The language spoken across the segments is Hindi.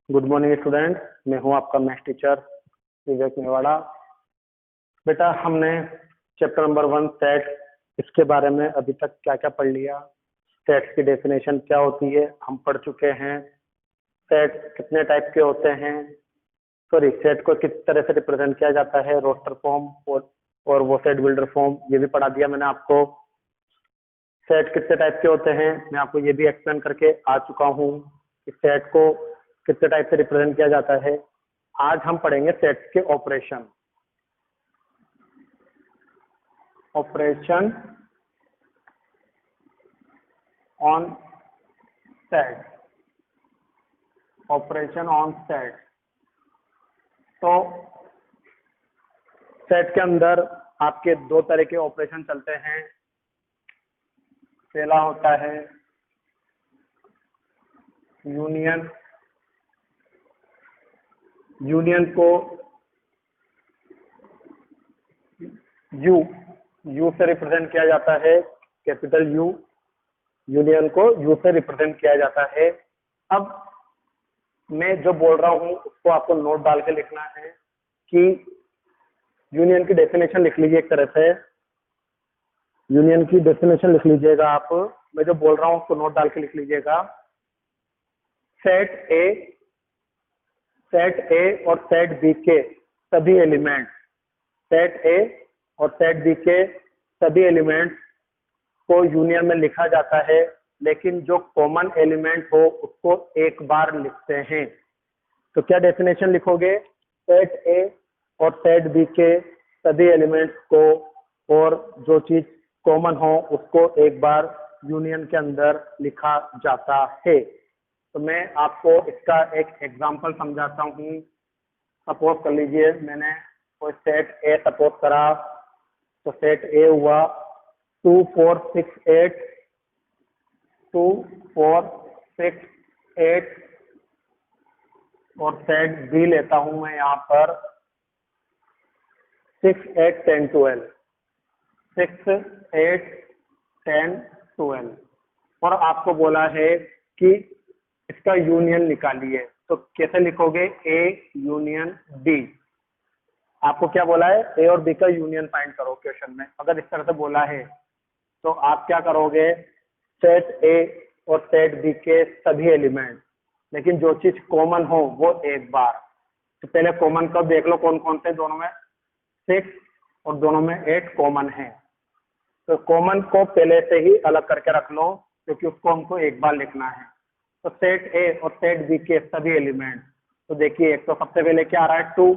गुड मॉर्निंग स्टूडेंट, मैं हूं आपका मैथ्स टीचर विवेक मेवाड़ा। बेटा, हमने चैप्टर नंबर 1 सेट, इसके बारे में अभी तक क्या क्या पढ़ लिया। सेट्स की डेफिनेशन क्या होती है हम पढ़ चुके हैं। सेट कितने टाइप के होते हैं, सॉरी सेट को किस तरह से रिप्रेजेंट किया जाता है, रोस्टर फॉर्म और वो सेट बिल्डर फॉर्म, ये भी पढ़ा दिया मैंने आपको। सेट कितने टाइप के होते हैं मैं आपको ये भी एक्सप्लेन करके आ चुका हूँ कि सेट को कितने टाइप से रिप्रेजेंट किया जाता है। आज हम पढ़ेंगे सेट्स के operation on set, operation on set. तो सेट के अंदर आपके दो तरह के ऑपरेशन चलते हैं। पहला होता है यूनियन। यूनियन को यू से रिप्रेजेंट किया जाता है, कैपिटल यू। यूनियन को यू से रिप्रेजेंट किया जाता है। अब मैं जो बोल रहा हूँ उसको आपको नोट डाल के लिखना है कि यूनियन की डेफिनेशन लिख लीजिए। एक तरह से यूनियन की डेफिनेशन लिख लीजिएगा आप। मैं जो बोल रहा हूँ उसको नोट डाल के लिख लीजिएगा। सेट ए और सेट बी के सभी एलिमेंट, सेट ए और सेट बी के सभी एलिमेंट को यूनियन में लिखा जाता है, लेकिन जो कॉमन एलिमेंट हो उसको एक बार लिखते हैं। तो क्या डेफिनेशन लिखोगे? सेट ए और सेट बी के सभी एलिमेंट्स को और जो चीज कॉमन हो उसको एक बार यूनियन के अंदर लिखा जाता है। तो मैं आपको इसका एक एग्जांपल समझाता हूँ। सपोज कर लीजिए मैंने कोई सेट ए सपोज करा, तो सेट ए हुआ 2 4 6 8, 2 4 6 8 और सेट बी लेता हूं मैं यहाँ पर 6 8 10 12, 6 8 10 12 और आपको बोला है कि इसका यूनियन निकालिए। तो कैसे लिखोगे? A union B. आपको क्या बोला है? ए और बी का यूनियन फाइंड करो क्वेश्चन में। अगर इस तरह से बोला है तो आप क्या करोगे? सेट ए और सेट बी के सभी एलिमेंट, लेकिन जो चीज कॉमन हो वो एक बार। तो पहले कॉमन का देख लो कौन कौन से। दोनों में 6 और दोनों में 8 कॉमन है। तो कॉमन को पहले से ही अलग करके रख लो, क्योंकि उसको हमको एक बार लिखना है। तो सेट ए और सेट बी के सभी एलिमेंट, तो देखिए एक तो सबसे पहले क्या आ रहा है 2,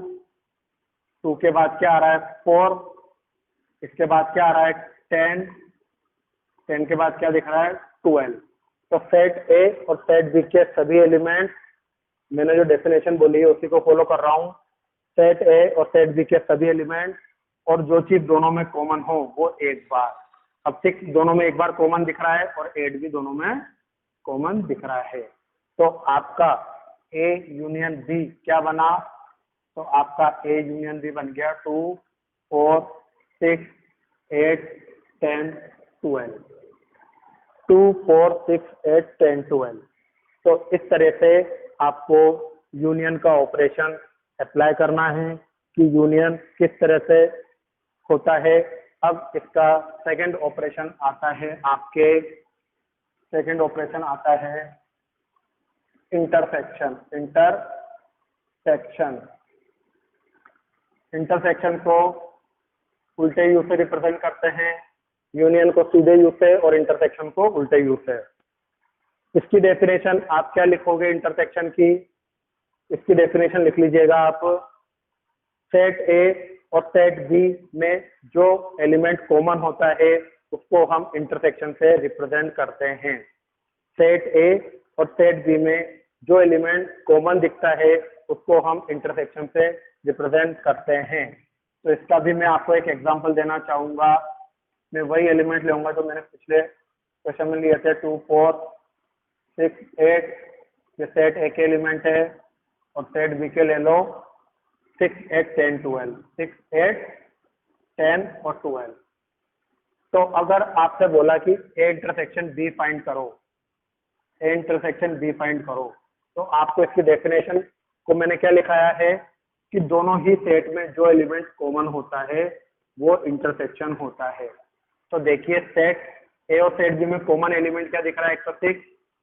2 के बाद क्या आ रहा है 4, इसके बाद क्या आ रहा है 10, 10 के बाद क्या दिख रहा है 12। तो सेट ए और सेट बी के सभी एलिमेंट, मैंने जो डेफिनेशन बोली है उसी को फॉलो कर रहा हूँ। सेट ए और सेट बी के सभी एलिमेंट और जो चीज दोनों में कॉमन हो वो एक बार। अब 6 दोनों में एक बार कॉमन दिख रहा है और 8 भी दोनों में कॉमन दिख रहा है। तो आपका ए यूनियन बी क्या बना? तो आपका ए यूनियन बी बन गया 2 4 6 8 10 12, 2 4 6 8 10 12। तो इस तरह से आपको यूनियन का ऑपरेशन अप्लाई करना है कि यूनियन किस तरह से होता है। अब इसका सेकंड ऑपरेशन आता है आपके, सेकंड ऑपरेशन आता है इंटरसेक्शन। इंटरसेक्शन को उल्टे यू से रिप्रेजेंट करते हैं, यूनियन को सीधे यू से और इंटरसेक्शन को उल्टे यू से। इसकी डेफिनेशन आप क्या लिखोगे? इंटरसेक्शन की इसकी डेफिनेशन लिख लीजिएगा आप। सेट ए और सेट बी में जो एलिमेंट कॉमन होता है उसको हम इंटरसेक्शन से रिप्रेजेंट करते हैं। सेट ए और सेट बी में जो एलिमेंट कॉमन दिखता है उसको हम इंटरसेक्शन से रिप्रेजेंट करते हैं। तो इसका भी मैं आपको एक एग्जांपल देना चाहूंगा। मैं वही एलिमेंट लूंगा जो मैंने पिछले क्वेश्चन में लिए थे, 2 4 6 8। ये सेट ए के एलिमेंट है और सेट बी के ले लो 6 8 10 12, 6 8 10 और 12। तो अगर आपसे बोला कि ए इंटरसेक्शन बी फाइंड करो, ए इंटरसेक्शन बी फाइंड करो, तो आपको इसकी डेफिनेशन को मैंने क्या लिखाया है कि दोनों ही सेट में जो एलिमेंट कॉमन होता है वो इंटरसेक्शन होता है। तो देखिए सेट ए और सेट बी में कॉमन एलिमेंट क्या दिख रहा है 106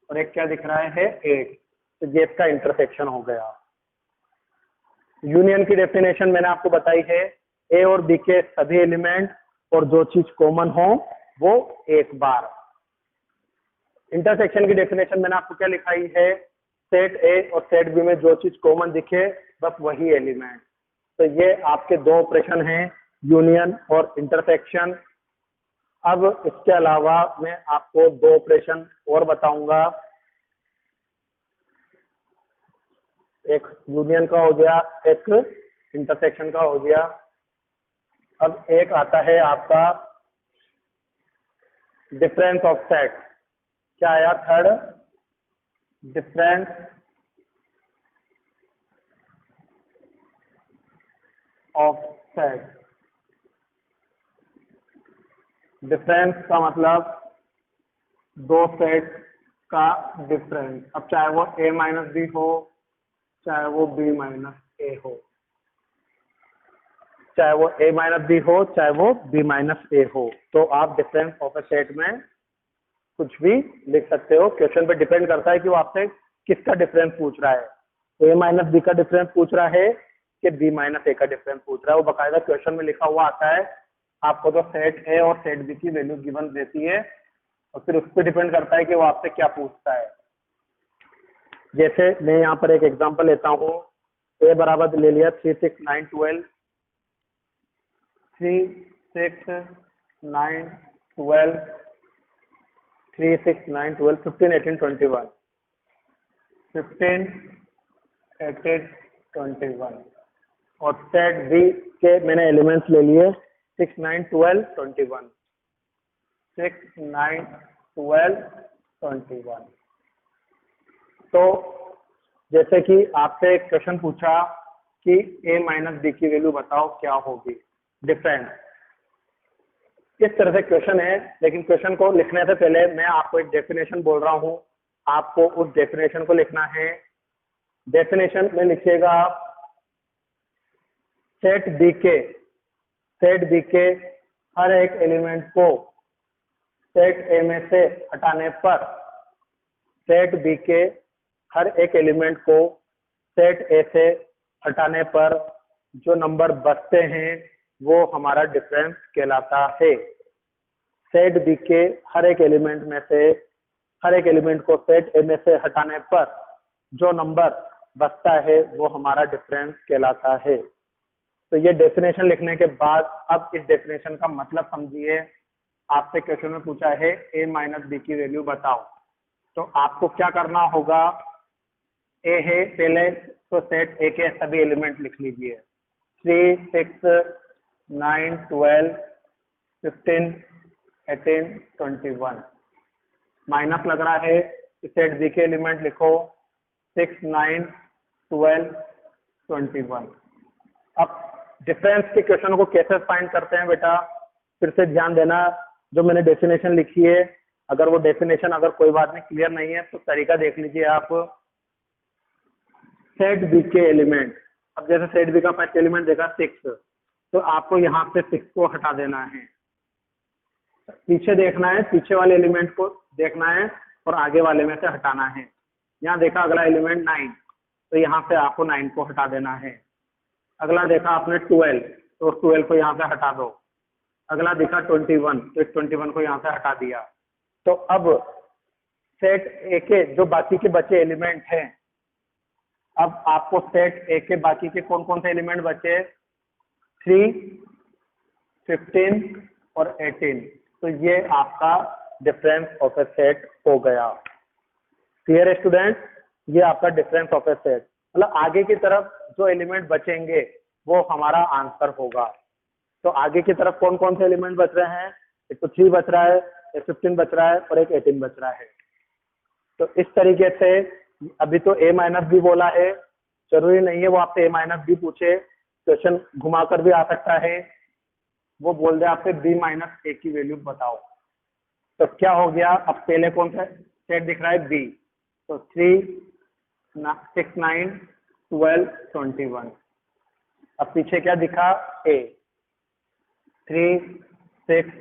और एक क्या दिख रहा है 8, तो ये इसका इंटरसेक्शन हो गया। यूनियन की डेफिनेशन मैंने आपको बताई है, ए और बी के सभी एलिमेंट और जो चीज कॉमन हो वो एक बार। इंटरसेक्शन की डेफिनेशन मैंने आपको क्या लिखाई है, सेट ए और सेट बी में जो चीज कॉमन दिखे बस वही एलिमेंट। तो ये आपके दो ऑपरेशन हैं, यूनियन और इंटरसेक्शन। अब इसके अलावा मैं आपको दो ऑपरेशन और बताऊंगा, एक यूनियन का हो गया, एक इंटरसेक्शन का हो गया। अब एक आता है आपका डिफरेंस ऑफ सेट। क्या आया third, difference of set. Difference का मतलब दो सेट का डिफरेंस। अब चाहे वो a माइनस बी हो, चाहे वो b माइनस ए हो, चाहे वो a माइनस बी हो, चाहे वो b माइनस ए हो, तो आप डिफरेंस ऑफ ए सेट में कुछ भी लिख सकते हो। क्वेश्चन पे डिपेंड करता है कि वो आपसे किसका डिफरेंस पूछ रहा है। a माइनस बी का डिफरेंस पूछ रहा है कि b माइनस ए का डिफरेंस पूछ रहा है, वो बकायदा क्वेश्चन में लिखा हुआ आता है। आपको तो सेट ए और सेट बी की वैल्यू गिवन देती है और फिर उस पर डिपेंड करता है कि वो आपसे क्या पूछता है। जैसे मैं यहाँ पर एक एग्जांपल लेता हूँ, ए बराबर ले लिया 3 6 9 12, 3 6 9 12, 3 6 9 12, 15 18 21, 15 18 21 और सेट बी के मैंने एलिमेंट्स ले लिए 6 9 12 21, 6 9 12 21। तो जैसे कि आपसे एक क्वेश्चन पूछा कि a माइनस बी की वैल्यू बताओ क्या होगी, डिफरेंस। इस तरह से क्वेश्चन है, लेकिन क्वेश्चन को लिखने से पहले मैं आपको एक डेफिनेशन बोल रहा हूं, आपको उस डेफिनेशन को लिखना है। डेफिनेशन में लिखिएगा आप सेट बी के हर एक एलिमेंट को सेट ए में से हटाने पर, सेट बी के हर एक एलिमेंट को सेट ए से हटाने पर जो नंबर बचते हैं वो हमारा डिफरेंस कहलाता है। सेट बी के हर एक एलिमेंट में से हर एक एलिमेंट को सेट ए में से हटाने पर जो नंबर बचता है वो हमारा डिफरेंस कहलाता है। तो ये डेफिनेशन लिखने के बाद अब इस डेफिनेशन का मतलब समझिए। आपसे क्वेश्चन में पूछा है a माइनस बी की वैल्यू बताओ, तो आपको क्या करना होगा, ए है पहले तो सेट ए के सभी एलिमेंट लिख लीजिए, 3 6 9 12 15 18 21। माइनस लग रहा है कि सेट बी के एलिमेंट लिखो 6 9 12 21। अब डिफरेंस के क्वेश्चन को कैसे फाइंड करते हैं बेटा, फिर से ध्यान देना, जो मैंने डेफिनेशन लिखी है अगर वो डेफिनेशन अगर कोई बात नहीं क्लियर नहीं है तो तरीका देख लीजिए आप। सेट बी के एलिमेंट, अब जैसे सेट बी का फर्स्ट एलिमेंट देखा 6, तो आपको यहाँ पे 6 को हटा देना है, पीछे देखना है, पीछे वाले एलिमेंट को देखना है और आगे वाले में से हटाना है। यहाँ देखा अगला एलिमेंट 9, तो यहाँ से आपको 9 को हटा देना है। अगला देखा आपने 12, तो 12 को यहाँ से हटा दो। अगला देखा 21, तो 21 को यहाँ से हटा दिया। तो अब सेट ए के जो बाकी के बचे एलिमेंट हैं, अब आपको सेट ए के बाकी के कौन कौन से एलिमेंट बचे, 3 15 और 18, तो ये आपका डिफरेंस ऑफ ए सेट हो गया। क्लियर है स्टूडेंट, ये आपका डिफरेंस ऑफ ए सेट, मतलब आगे की तरफ जो एलिमेंट बचेंगे वो हमारा आंसर होगा। तो आगे की तरफ कौन कौन से एलिमेंट बच रहे हैं, एक तो 3 बच रहा है, एक 15 बच रहा है और एक 18 बच रहा है। तो इस तरीके से अभी तो a माइनस बी बोला है, जरूरी नहीं है वो आपसे a माइनस बी पूछे, क्वेश्चन घुमा कर भी आ सकता है, वो बोल दे आपसे b माइनस ए की वैल्यू बताओ। तो क्या हो गया, अब पहले कौन सा सेट दिख रहा है, b, तो 3 6 9 12 21। अब पीछे क्या दिखा? ए 3 6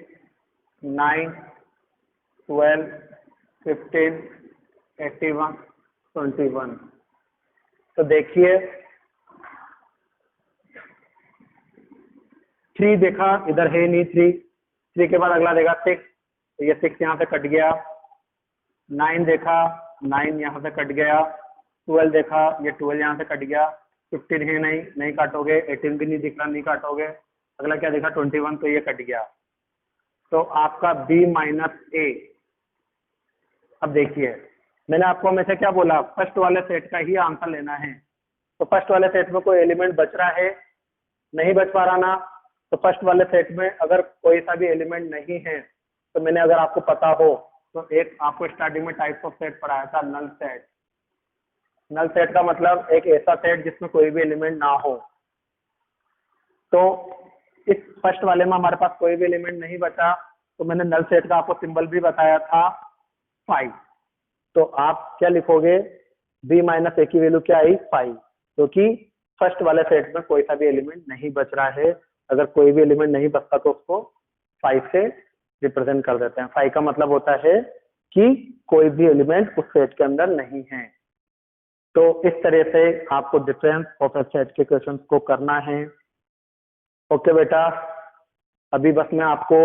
9 12 15 81 21। तो देखिए 3 देखा, इधर है नहीं 3 के बाद अगला देगा 6, तो ये 6 यहाँ से कट गया। 9 देखा, 9 यहाँ से कट गया। 12 देखा, ये 12 यहाँ से कट गया। 15 है नहीं काटोगे। 18 भी नहीं दिख रहा, नहीं काटोगे। अगला क्या देखा? 21, तो ये कट गया। तो आपका B माइनस ए। अब देखिए मैंने आपको हमेशा क्या बोला, फर्स्ट वाले सेट का ही आंसर लेना है। तो फर्स्ट वाले सेट में कोई एलिमेंट बच रहा है? नहीं बच पा रहा ना। तो फर्स्ट वाले सेट में अगर कोई सा भी एलिमेंट नहीं है, तो मैंने अगर आपको पता हो तो एक आपको स्टार्टिंग में टाइप्स ऑफ सेट पढ़ाया था, नल सेट। नल सेट का मतलब एक ऐसा सेट जिसमें कोई भी एलिमेंट ना हो। तो इस फर्स्ट वाले में हमारे पास कोई भी एलिमेंट नहीं बचा, तो मैंने नल सेट का आपको सिंबल भी बताया था 5। तो आप क्या लिखोगे? B माइनस ए की वैल्यू क्या आई? 5, क्योंकि फर्स्ट वाले सेट में कोई सा भी एलिमेंट नहीं बच रहा है। अगर कोई भी एलिमेंट नहीं बचता तो उसको 5 से रिप्रेजेंट कर देते हैं। 5 का मतलब होता है कि कोई भी एलिमेंट उस सेट के अंदर नहीं है। तो इस तरह से आपको डिफरेंस ऑफ ए सेट के क्वेश्चंस को करना है। ओके बेटा, अभी बस मैं आपको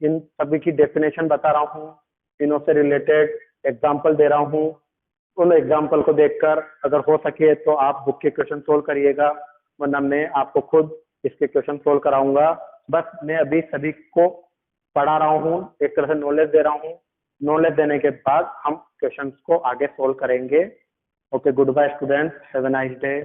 इन सभी की डेफिनेशन बता रहा हूँ, इनों से रिलेटेड एग्जाम्पल दे रहा हूँ। उन एग्जाम्पल को देखकर अगर हो सके तो आप बुक के क्वेश्चन सोल्व करिएगा, वरना मैं आपको खुद इसके क्वेश्चन सोल्व कराऊंगा। बस मैं अभी सभी को पढ़ा रहा हूँ, एक तरह से नॉलेज दे रहा हूँ। नॉलेज देने के बाद हम क्वेश्चंस को आगे सोल्व करेंगे। Okay, goodbye students, have a nice day.